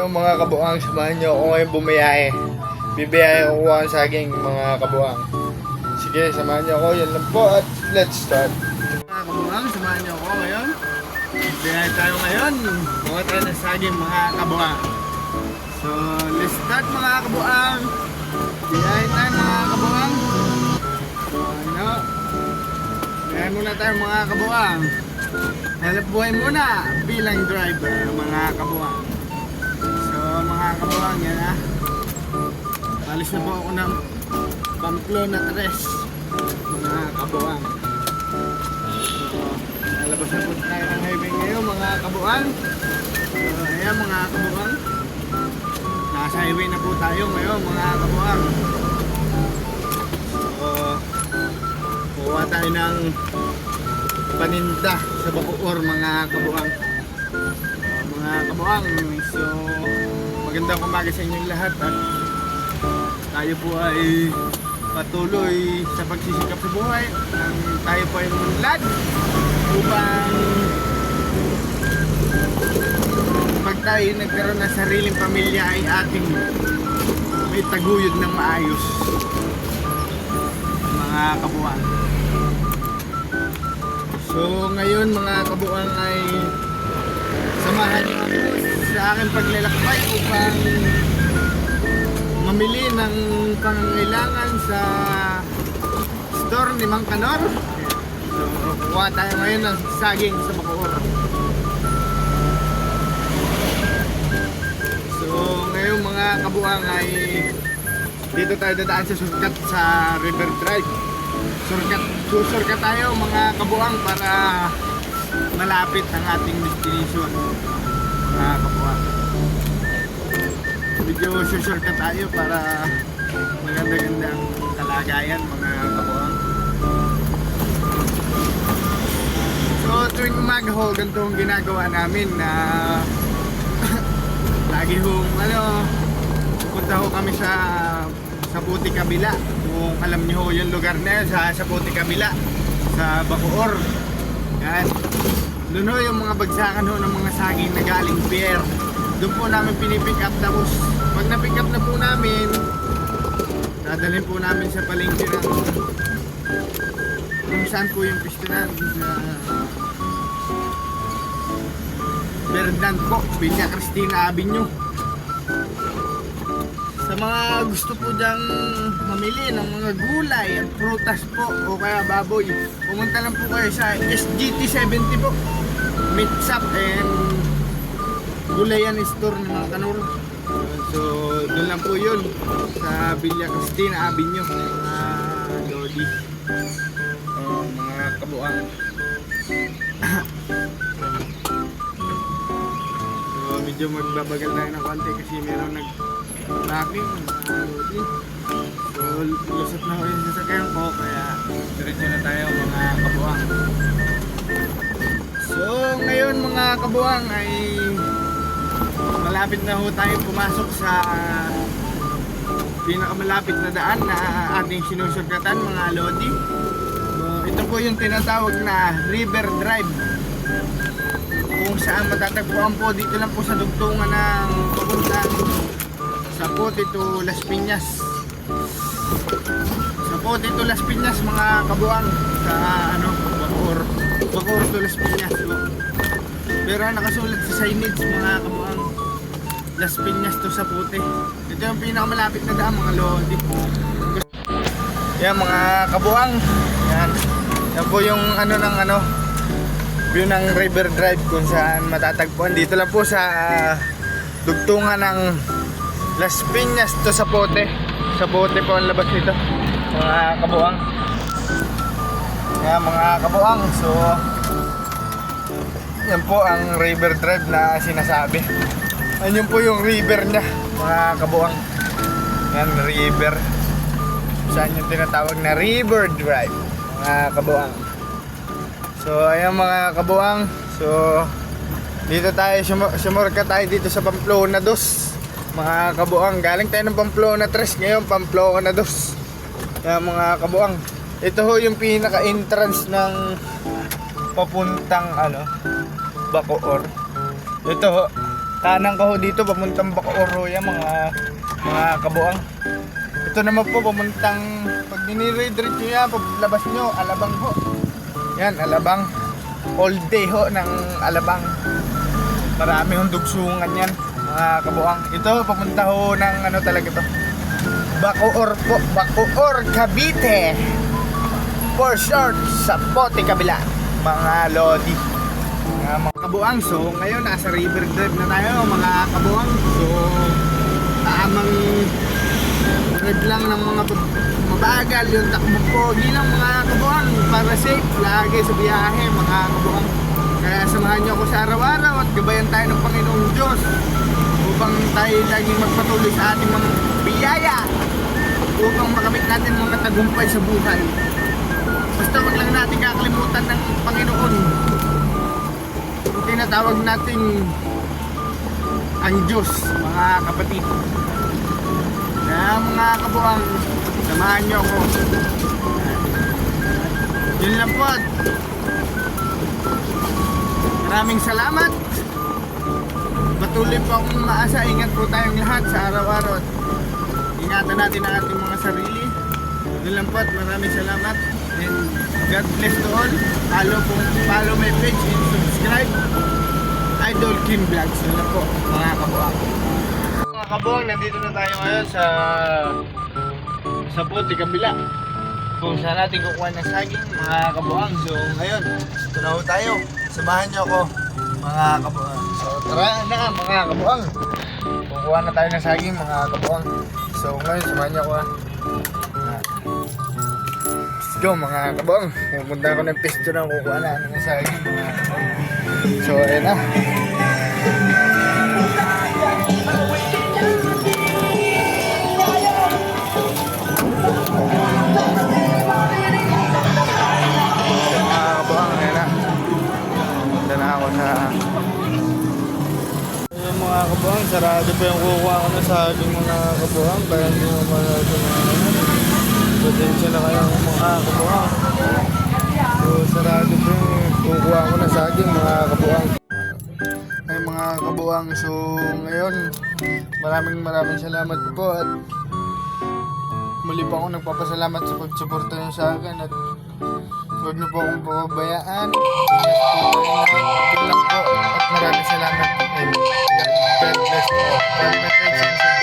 So mga kabuang, samahan nyo ako ngayon bumiyahe. Bibiyahe ko kuha ng saging mga kabuang. Sige, samahan nyo ako. Yan lang po at let's start. Mga kabuang, samahan nyo ako ngayon. Biyahe tayo ngayon. Kuha tayo ng saging mga kabuang. So let's start mga kabuang. Biyahe tayo mga kabuang. So ano, biyahe muna tayo mga kabuang. Hanap buhay muna bilang driver mga kabuang. So mga kabuang, yan ha. Alis na po ako ng Pamplona 3 mga kabuang. So nalabas na po tayo ng highway ngayon mga kabuang. So ayan mga kabuang, nasa highway na po tayo ngayon mga kabuang. So kuha tayo ng paninda sa Bacoor mga kabuang. Mga kabuang, so magandang umaga sa inyong lahat at tayo po ay patuloy sa pagsisikap sa buhay. Tayo po ay umunlad upang pag tayo nagkaroon ng sariling pamilya ay ating may taguyod ng maayos mga kabuang. So ngayon mga kabuang ay samahan niyo ako sa aking paglalakbay upang mamili ng pangangailangan sa store ni Mang Kanor. So kuha tayo ngayon ng saging sa Bacoor. So ngayon mga kabuang ay dito tayo dadaan sa shortcut sa River Drive. Susurkat tayo mga kabuang para malapit ang ating destination mga kabuang. Medyo susurkat tayo para maganda-ganda ang kalagayan mga kabuang. So tuwing umaga ho, ganito ang ginagawa namin na lagi hong pupunta ho kami sa Puti Kabila. Kung alam niyo yung lugar na yun, sa Puti Kabila sa Bacoor. Yan. Doon ho yung mga bagsakan ho ng mga saging na galing pier. Doon po namin pinipick up. Tapos pag na-pick up na po namin, dadalhin po namin sa palengke ng kung saan po yung pistonan sa Ferdinand po, Villa Cristina Avenue. Sa mga gusto po dyang mamili ng mga gulay at prutas po o kaya baboy, pumunta lang po kayo sa SGT 70 po, Meat Shop and Gulayan Store ng mga Kanor. So doon lang po yun sa Villa Cristina Avenue mga lodi, mga kabuang. So medyo magbabagal tayo ng konti kasi meron nag-tracking lodi. So lusot na ko yung sasakyan ko kaya diretso na tayo mga kabuang. So ngayon mga kabuang ay malapit na ho tayo pumasok sa pinakamalapit na daan na ating sinusurkatan mga lodi. So ito po yung tinatawag na River Drive, kung saan matatagpuan po dito lang po sa dugtungan ng papuntang sa Puti to Las Piñas. Sa Puti to Las Piñas mga kabuang, sa Bacoor to Las Piñas po. Pero nakasulat sa signage mga kabuang, Las Piñas to sa Puti. Ito yung pinakamalapit na daan mga lodi. Yan mga kabuang, yan. Yan po yung view ng River Drive kung saan matatagpuan. Dito lang po sa dugtungan ng Las Piñas to sa Puti. Sa Puti po ang labas nito mga kabuang. Yan mga kabuang, so yan po ang River Drive na sinasabi. Yan po yung river niya mga kabuang. Yan river, saan yung tinatawag na River Drive mga kabuang. So ayan mga kabuang, so dito tayo sumurka tayo dito sa Pamplona 2 mga kabuang. Galing tayo ng Pamplona 3, ngayon Pamplona 2. Ayan mga kabuang, ito ho yung pinaka entrance ng papuntang Bacoor. Ito ho, Kanan ka ho dito, pamuntang Bacoor yan mga kabuang. Ito naman po, pamuntang, pag dinire-diretso yan, paglabas nyo, Alabang ho. Yan, Alabang. All day ho ng Alabang. Marami hong dugsungan yan, mga kabuang. Ito, papunta ho ng ano talaga to. Bacoor po, Bacoor, Cavite. For short, sa Pote Kabila, mga lodi. Mga kabuang, so ngayon nasa river drive na tayo mga kabuang. So tamang drive lang ng mga mabagal yung takbo ko. Hindi lang mga kabuang, para safe lagi sa biyahe mga kabuang. Kaya samahan niyo ako sa araw-araw at gabayan tayo ng Panginoong Diyos upang tayo laging magpatuloy sa ating mga biyaya, upang makamit natin mga tagumpay sa buhay. Basta wag lang natin kakalimutan ng Panginoon. Yung tinatawag nating ang Diyos, mga kapatid. Kaya mga kabuang, samahan niyo ako. Yun lang po. Maraming salamat. Patuloy po akong maasa. Ingat po tayong lahat sa araw-araw. Ingatan natin ang ating mga sarili. Yun lang po at maraming salamat. And God bless to all. Follow my page and subscribe. Idol Kim Vlogs. Yun lang po mga kabuang. Mga kabuang, nandito na tayo ngayon sa Pote Kabila, kung saan natin kukuha ng saging mga kabuang. So ngayon, ito na ho tayo. Samahan niyo ako mga kabuang. So tara na mga kabuang. Kukuha na tayo ng saging mga kabuang. So ngayon, samahan niyo ako ha. Let's go mga kabuang. Pupunta ako ng pesto na kukuha na ng saging mga kabuang. So ayun na. Ayun mga kabuang, sarado pa yung kukuha ko na saging mga kabuang. Kaya hindi mo malado na potensya na kayo mga kabuang. So sarado pa yung kukuha ko na saging mga kabuang. Ay mga kabuang, so ngayon maraming salamat po at muli pa ako nagpapasalamat sa pagsuporta nyo sa akin at huwag niyo po akong pababayaan. Ingat po kayo lahat. Ito lang po at maraming salamat. And God bless po. God bless you.